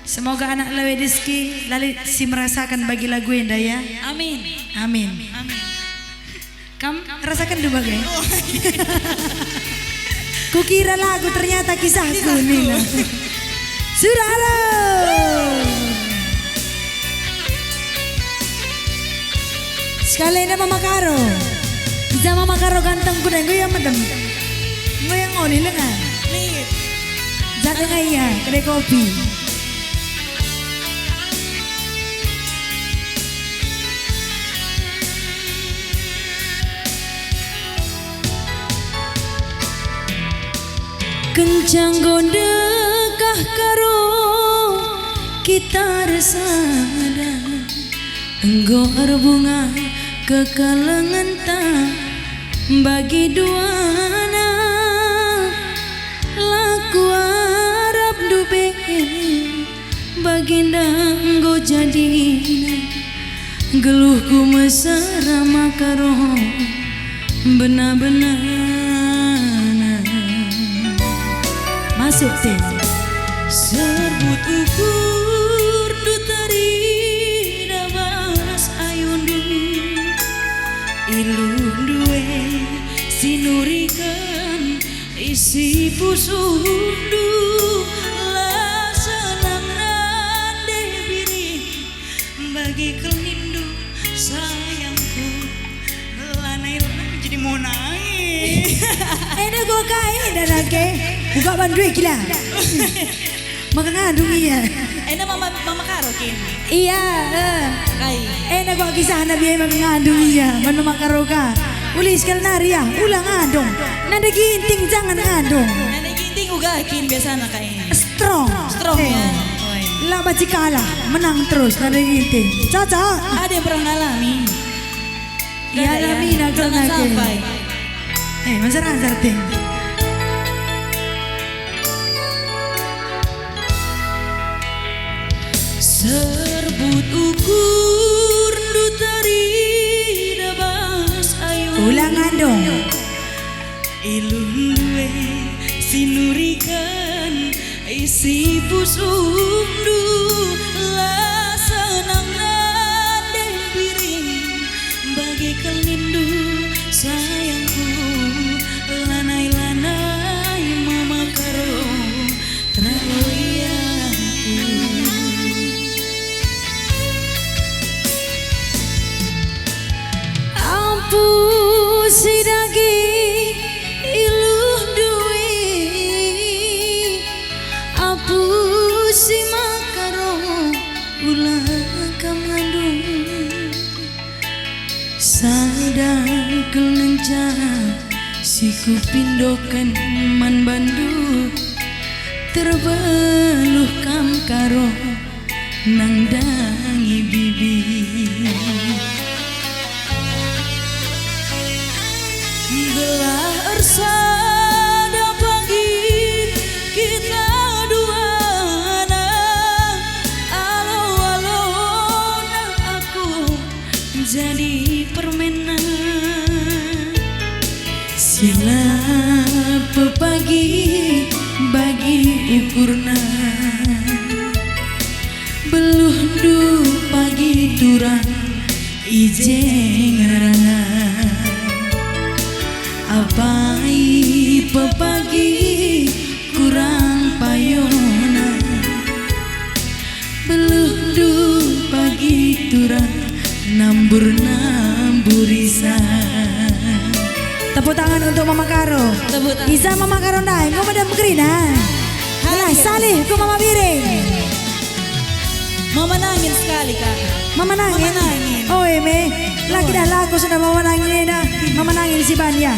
Semoga anak lewe Rizky lali si merasakan bagi lagu yang daya. Amin. Amin. Amin. Kamu rasakan dulu bagai. Kukira lagu ternyata kisahku nih. Sudah halo. Sekali ini Mama Karo. Bisa Mama Karo ganteng kuda gue yang medem. Gue yang ngoni lengan. Nih. Jatuh kaya kedai kopi. Kencang gondekah karo kita resada enggo bunga kekalengan tak bagi duana laku arab dupe baginda enggo jadi geluhku mesra makaro benar-benar masuk tim serbut ukur dutari dabas ayundu ilun duwe sinurikan isi pusundu lah senang nande biri bagi kelindu sayangku lanai jadi mau nangis enak gue kain dan lagi buka banduy gila. Maka ngandung iya. Enak mama Karo kini. Iya. Kai. Enak gua kisah Nabi maka ngandung iya. Mama Karo ka. Uli sekali nari ya. Ulang ngandung. Nanda ginting jangan ngandung. Nanda ginting uga kin biasa nak kain. Strong. Strong ya. Lah baci kalah menang terus nanda ginting. Cocok. Ada yang pernah ngalami. Iya alami nak jangan sampai. Masa rancar ting. Serbut ukur dutari dabas ayu ulang andong ilun duwe sinurikan isi pusundu lah senang nande piring bagi kelindu sayangku lanai-lanai Mama Karo terawiaku. Pusi daging iluh duwi apu si makaro ulah kamandung sadang kelenca si kupindokan man bandu terbeluh kam karo nang dangi bibi gelar ersada pagi kita duana alo-alona aku jadi permainan sila pepagi bagi ukurna beluh du pagi turang ijeng rangan apai pepagi kurang payona beluh pagi turang nambur-namburisa. Tepuk tangan untuk Mama Karo. Tepuk tangan. Isa Mama Karo ndai ngomong dan berina. Halah salih ku Mama Biring. Mama nangin sekali kak. Mama nangin. Mama nangin. Oh eme, lagi dah lagu sudah Mama nangin dah. Mama nangin si Banya.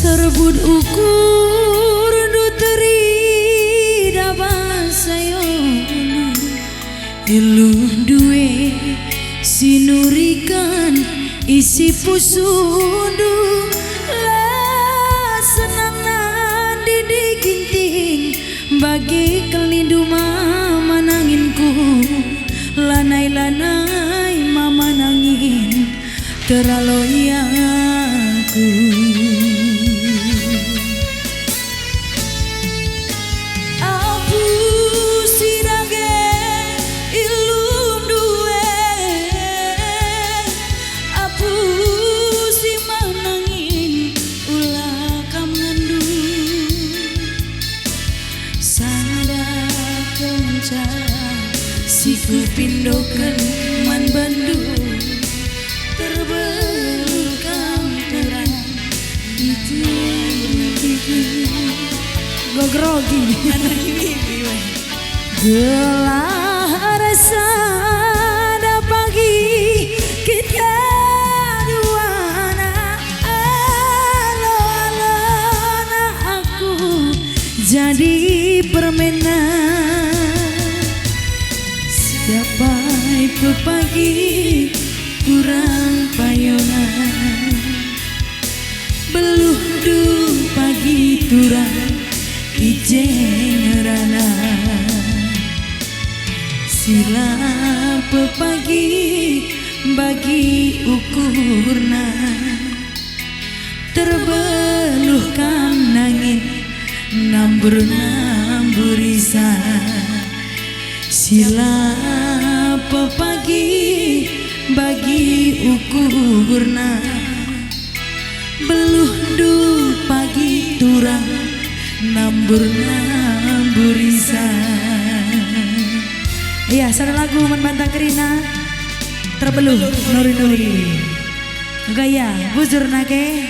Serbut ukur duteri dabas sayona iluh duwe sinurikan isi pusundu lah senang nandi diginting bagi kelindu mama nanginku lanai-lanai mama nangin terlalu aku abu sirage ilum duwe abu si manangin ulah kam ngandu sada kenca si kupindokeun man Bandung terbelukam terang itu gogrogi gelar sada pagi kita duana alo-alona aku jadi permainan siapa itu pagi kurang payonan beluh du pagi turang ijengerana sila pepagi bagi ukurna terbeluh kam nangin nambur-namburisa sila pepagi bagi ukurna beluh du pagi turang nambur-namburisa. Iya, sada lagu membantang kerina terbeluh nuri-nuri gaya bujur nake